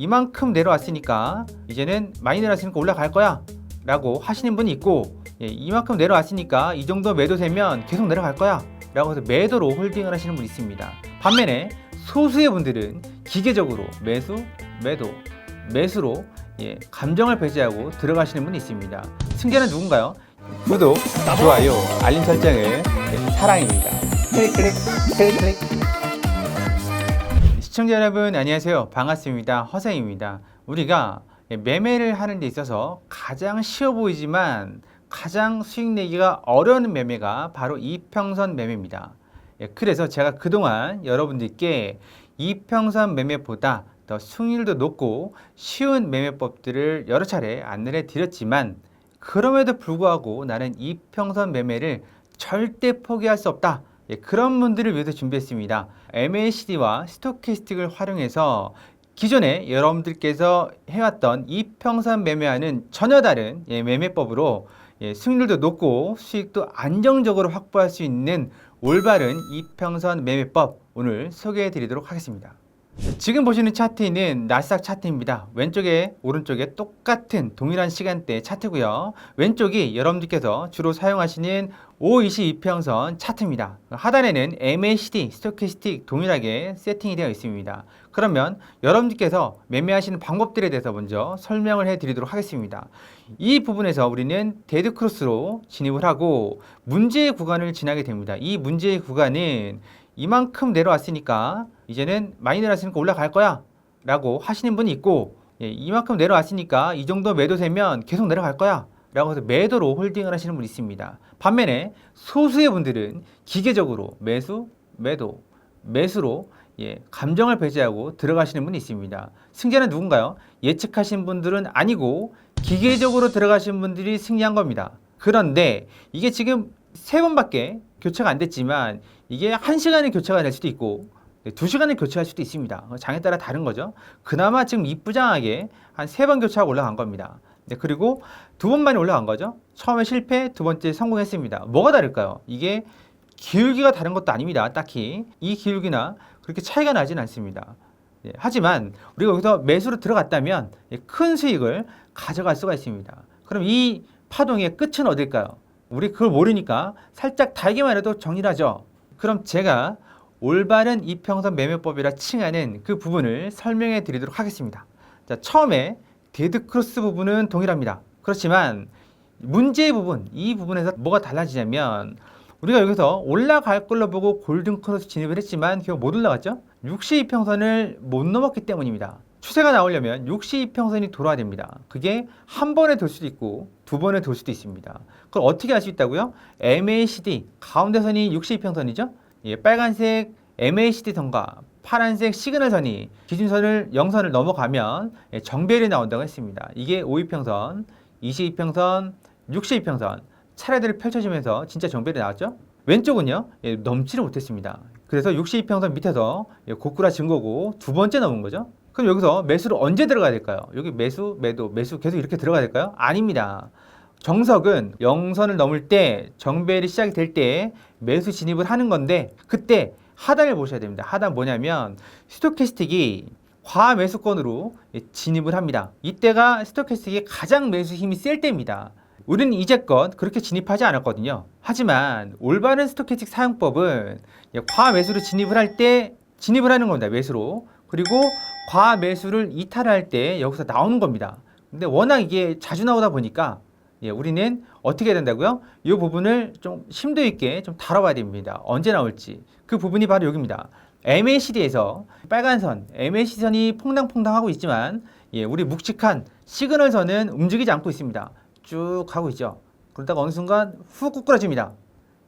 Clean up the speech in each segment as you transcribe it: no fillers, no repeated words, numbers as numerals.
이만큼 내려왔으니까 이제는 많이 내려왔으니까 올라갈 거야 라고 하시는 분이 있고, 이만큼 내려왔으니까 이 정도 매도세면 계속 내려갈 거야 라고 해서 매도로 홀딩을 하시는 분이 있습니다. 반면에 소수의 분들은 기계적으로 매수, 매도, 매수로 감정을 배제하고 들어가시는 분이 있습니다. 승자는 누군가요? 구독, 좋아요, 알림 설정을 사랑입니다. 클릭 클릭 클릭 클릭. 시청자 여러분 안녕하세요. 반갑습니다. 허생입니다. 우리가 매매를 하는 데 있어서 가장 쉬워 보이지만 가장 수익 내기가 어려운 매매가 바로 이평선 매매입니다. 그래서 제가 그동안 여러분들께 이평선 매매보다 더 수익률도 높고 쉬운 매매법들을 여러 차례 안내를 드렸지만, 그럼에도 불구하고 나는 이평선 매매를 절대 포기할 수 없다, 그런 분들을 위해서 준비했습니다. MACD와 스토캐스틱을 활용해서 기존에 여러분들께서 해왔던 이평선 매매와는 전혀 다른 매매법으로 수익률도 높고 수익도 안정적으로 확보할 수 있는 올바른 이평선 매매법 오늘 소개해 드리도록 하겠습니다. 지금 보시는 차트는 나스닥 차트입니다. 왼쪽에 오른쪽에 똑같은 동일한 시간대 차트고요. 왼쪽이 여러분들께서 주로 사용하시는 522평선 차트입니다. 하단에는 MACD, 스토캐스틱 동일하게 세팅이 되어 있습니다. 그러면 여러분들께서 매매하시는 방법들에 대해서 먼저 설명을 해 드리도록 하겠습니다. 이 부분에서 우리는 데드크로스로 진입을 하고 문제의 구간을 지나게 됩니다. 이 문제의 구간은 이만큼 내려왔으니까 이제는 많이 내려왔으니까 올라갈 거야 라고 하시는 분이 있고, 이만큼 내려왔으니까 이 정도 매도세면 계속 내려갈 거야 라고 해서 매도로 홀딩을 하시는 분이 있습니다. 반면에 소수의 분들은 기계적으로 매수, 매도, 매수로 감정을 배제하고 들어가시는 분이 있습니다. 승자는 누군가요? 예측하신 분들은 아니고 기계적으로 들어가신 분들이 승리한 겁니다. 그런데 이게 지금 3번밖에 교체가 안 됐지만 이게 1시간에 교체가 될 수도 있고 2시간에 교체할 수도 있습니다. 장에 따라 다른 거죠. 그나마 지금 이쁘장하게 한 3번 교체하고 올라간 겁니다. 그리고 2번만에 올라간 거죠. 처음에 실패, 2번째 성공했습니다. 뭐가 다를까요? 이게 기울기가 다른 것도 아닙니다. 딱히 이 기울기나 그렇게 차이가 나진 않습니다. 하지만 우리가 여기서 매수로 들어갔다면 큰 수익을 가져갈 수가 있습니다. 그럼 이 파동의 끝은 어딜까요? 우리 그걸 모르니까 살짝 달기만 해도 정리를 하죠. 그럼 제가 올바른 이평선 매매법이라 칭하는 그 부분을 설명해 드리도록 하겠습니다. 자, 처음에 데드크로스 부분은 동일합니다. 그렇지만 문제의 부분, 이 부분에서 뭐가 달라지냐면, 우리가 여기서 올라갈 걸로 보고 골든크로스 진입을 했지만 결국 못 올라갔죠? 62평선을 못 넘었기 때문입니다. 추세가 나오려면 62평선이 돌아야 됩니다. 그게 한 번에 돌 수도 있고 2번에 돌 수도 있습니다. 그걸 어떻게 할 수 있다고요? MACD, 가운데 선이 62평선이죠? 빨간색 MACD 선과 파란색 시그널선이 기준선을 0선을 넘어가면 정배열이 나온다고 했습니다. 이게 52평선, 22평선, 62평선 차례대로 펼쳐지면서 진짜 정배열이 나왔죠? 왼쪽은요, 넘지를 못했습니다. 그래서 62평선 밑에서 고꾸라진 거고 2번째 넘은 거죠. 그럼 여기서 매수를 언제 들어가야 될까요? 여기 매수, 매도, 매수 계속 이렇게 들어가야 될까요? 아닙니다. 정석은 0선을 넘을 때, 정배열이 시작이 될 때 매수 진입을 하는 건데, 그때 하단을 보셔야 됩니다. 하단 뭐냐면 스토캐스틱이 과매수권으로 진입을 합니다. 이때가 스토캐스틱이 가장 매수 힘이 셀 때입니다. 우리는 이제껏 그렇게 진입하지 않았거든요. 하지만 올바른 스토캐스틱 사용법은 과매수로 진입을 할 때 진입을 하는 겁니다. 매수로. 그리고 과매수를 이탈할 때 여기서 나오는 겁니다. 근데 워낙 이게 자주 나오다 보니까 우리는 어떻게 해야 된다고요? 이 부분을 좀 심도 있게 좀 다뤄봐야 됩니다. 언제 나올지. 그 부분이 바로 여기입니다. MACD에서 빨간 선, MACD 선이 퐁당퐁당 하고 있지만 우리 묵직한 시그널 선은 움직이지 않고 있습니다. 쭉 가고 있죠. 그러다가 어느 순간 훅 꾸꾸라집니다.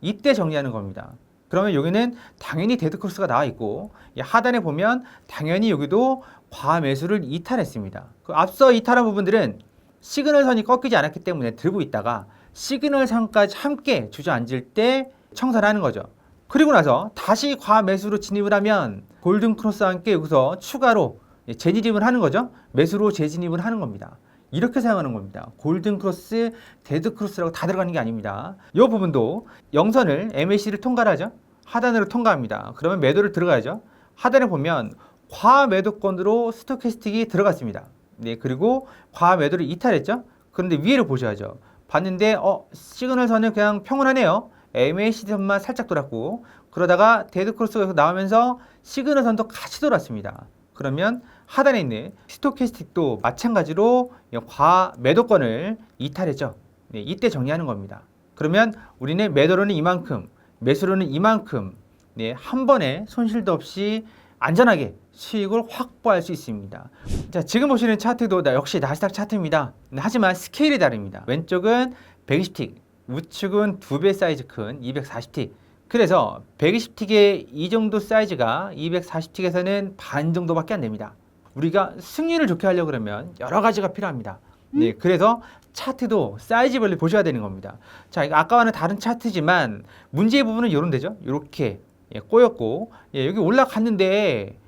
이때 정리하는 겁니다. 그러면 여기는 당연히 데드크로스가 나와 있고, 하단에 보면 당연히 여기도 과매수를 이탈했습니다. 그 앞서 이탈한 부분들은 시그널 선이 꺾이지 않았기 때문에 들고 있다가 시그널 선까지 함께 주저앉을 때 청산을 하는 거죠. 그리고 나서 다시 과매수로 진입을 하면 골든크로스와 함께 여기서 추가로 재진입을 하는 거죠. 매수로 재진입을 하는 겁니다. 이렇게 사용하는 겁니다. 골든크로스, 데드크로스라고 다 들어가는 게 아닙니다. 이 부분도 0선을 MACD를 통과를 하죠. 하단으로 통과합니다. 그러면 매도를 들어가야죠. 하단에 보면 과매도권으로 스토캐스틱이 들어갔습니다. 네, 그리고 과매도를 이탈했죠. 그런데 위를 보셔야죠. 봤는데 시그널선은 그냥 평온하네요. MACD선만 살짝 돌았고, 그러다가 데드크로스가 나오면서 시그널선도 같이 돌았습니다. 그러면 하단에 있는 스토캐스틱도 마찬가지로 과매도권을 이탈했죠. 네, 이때 정리하는 겁니다. 그러면 우리는 매도로는 이만큼, 매수로는 이만큼, 네, 한 번에 손실도 없이 안전하게 수익을 확보할 수 있습니다. 자, 지금 보시는 차트도 역시 나스닥 차트입니다. 하지만 스케일이 다릅니다. 왼쪽은 120틱, 우측은 2배 사이즈 큰 240틱. 그래서 120틱의 이 정도 사이즈가 240틱에서는 반 정도밖에 안 됩니다. 우리가 승률을 좋게 하려고 그러면 여러 가지가 필요합니다. 네, 그래서 차트도 사이즈별로 보셔야 되는 겁니다. 자, 이거 아까와는 다른 차트지만 문제의 부분은 이런 데죠. 이렇게 꼬였고, 여기 올라갔는데,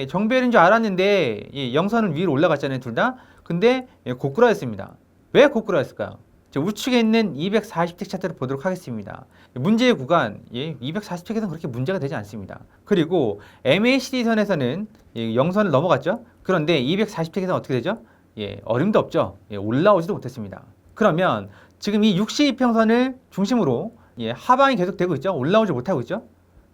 정배열인 줄 알았는데, 영선은 위로 올라갔잖아요, 둘 다. 근데 고꾸라졌습니다. 왜 고꾸라졌을까요? 우측에 있는 240틱 차트를 보도록 하겠습니다. 문제의 구간, 240틱에서는 그렇게 문제가 되지 않습니다. 그리고 MACD 선에서는 영선을 넘어갔죠. 그런데 240틱에서는 어떻게 되죠? 어림도 없죠. 올라오지도 못했습니다. 그러면 지금 이 62평선을 중심으로 하방이 계속 되고 있죠. 올라오지 못하고 있죠.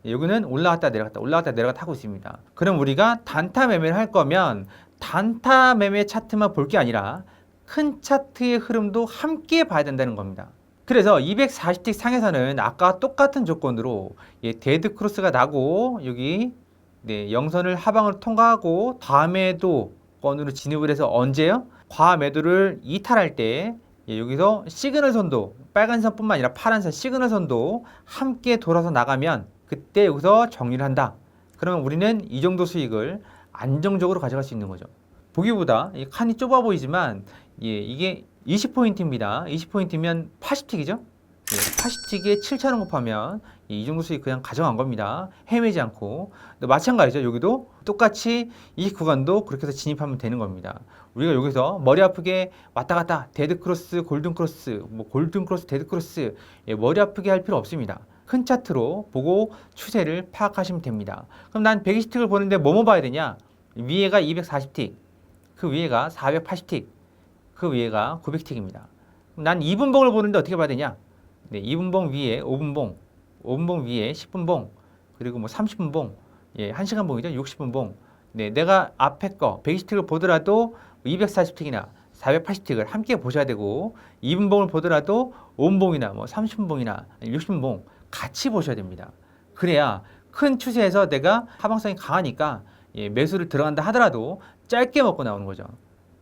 여기는 올라갔다 내려갔다 올라갔다 내려갔다 하고 있습니다. 그럼 우리가 단타 매매를 할 거면 단타 매매 차트만 볼 게 아니라 큰 차트의 흐름도 함께 봐야 된다는 겁니다. 그래서 240틱 상에서는 아까 똑같은 조건으로 데드 크로스가 나고 여기 영선을 하방으로 통과하고 과매도 건으로 진입을 해서 언제요? 과매도를 이탈할 때 여기서 시그널 선도 빨간 선뿐만 아니라 파란 선 시그널 선도 함께 돌아서 나가면 그때 여기서 정리를 한다. 그러면 우리는 이 정도 수익을 안정적으로 가져갈 수 있는 거죠. 보기보다 이 칸이 좁아 보이지만 이게 20포인트입니다. 20포인트면 80틱이죠? 80틱에 7,000원 곱하면 이 정도 수익 그냥 가져간 겁니다. 헤매지 않고. 마찬가지죠. 여기도 똑같이 이 구간도 그렇게 해서 진입하면 되는 겁니다. 우리가 여기서 머리 아프게 왔다 갔다 데드 크로스, 골든 크로스, 골든 크로스, 데드 크로스 머리 아프게 할 필요 없습니다. 큰 차트로 보고 추세를 파악하시면 됩니다. 그럼 난 120틱을 보는데 뭐뭐 봐야 되냐? 위에가 240틱, 그 위에가 480틱, 그 위에가 900틱입니다. 난 2분봉을 보는데 어떻게 봐야 되냐? 2분봉 위에 5분봉, 5분봉 위에 10분봉, 그리고 30분봉, 1시간 봉이죠. 60분봉. 내가 앞에 거 120틱을 보더라도 240틱이나 480틱을 함께 보셔야 되고 2분봉을 보더라도 5분봉이나 30분봉이나 60분봉 같이 보셔야 됩니다. 그래야 큰 추세에서 내가 하방성이 강하니까 매수를 들어간다 하더라도 짧게 먹고 나오는 거죠.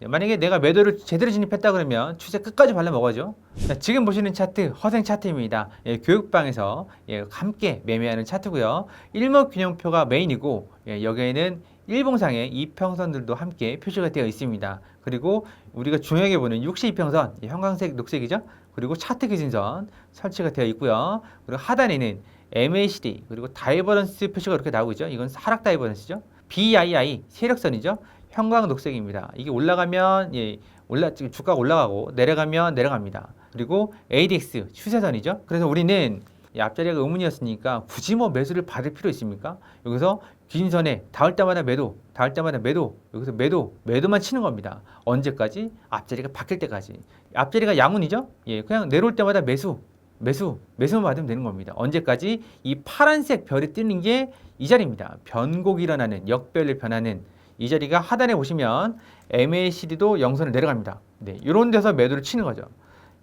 만약에 내가 매도를 제대로 진입했다 그러면 추세 끝까지 발라 먹어야죠. 자, 지금 보시는 차트 허생 차트입니다. 교육방에서 함께 매매하는 차트고요. 일목균형표가 메인이고 여기에는 일봉상의 이평선들도 함께 표시가 되어 있습니다. 그리고 우리가 중요하게 보는 62평선 형광색 녹색이죠. 그리고 차트 기준선 설치가 되어 있고요. 그리고 하단에는 MACD 그리고 다이버런스 표시가 이렇게 나오고 있죠. 이건 하락 다이버런스죠. BII 세력선이죠. 형광 녹색입니다. 이게 올라가면 주가가 올라가고 내려가면 내려갑니다. 그리고 ADX 추세선이죠. 그래서 우리는 앞자리가 의문이었으니까 굳이 매수를 받을 필요 있습니까? 여기서 기준선에 닿을 때마다 매도, 닿을 때마다 매도, 여기서 매도만 치는 겁니다. 언제까지? 앞자리가 바뀔 때까지. 앞자리가 양운이죠? 그냥 내려올 때마다 매수만 받으면 되는 겁니다. 언제까지? 이 파란색 별이 뜨는 게 이 자리입니다. 변곡이 일어나는, 역별로 변하는 이 자리가 하단에 보시면 MACD도 영선을 내려갑니다. 이런 데서 매도를 치는 거죠.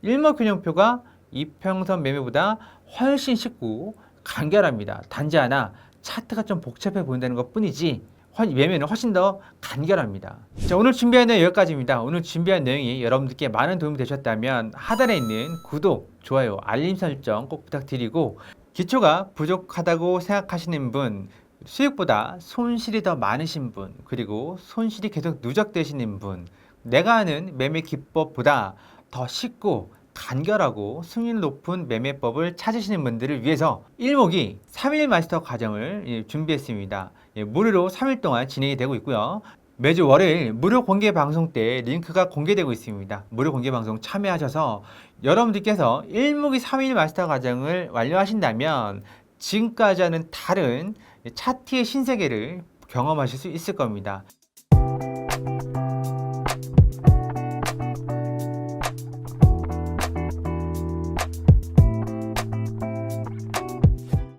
일목균형표가 이평선 매매보다 훨씬 쉽고 간결합니다. 단지 하나 차트가 좀 복잡해 보인다는 것 뿐이지 매매는 훨씬 더 간결합니다. 자, 오늘 준비한 내용 여기까지입니다. 오늘 준비한 내용이 여러분들께 많은 도움이 되셨다면 하단에 있는 구독, 좋아요, 알림 설정 꼭 부탁드리고 기초가 부족하다고 생각하시는 분, 수익보다 손실이 더 많으신 분, 그리고 손실이 계속 누적되시는 분, 내가 아는 매매 기법보다 더 쉽고 간결하고 승률 높은 매매법을 찾으시는 분들을 위해서 일목이 3일 마스터 과정을 준비했습니다. 무료로 3일 동안 진행이 되고 있고요. 매주 월요일 무료 공개 방송 때 링크가 공개되고 있습니다. 무료 공개 방송 참여하셔서 여러분들께서 일목이 3일 마스터 과정을 완료하신다면 지금까지 하는 다른 차트의 신세계를 경험하실 수 있을 겁니다.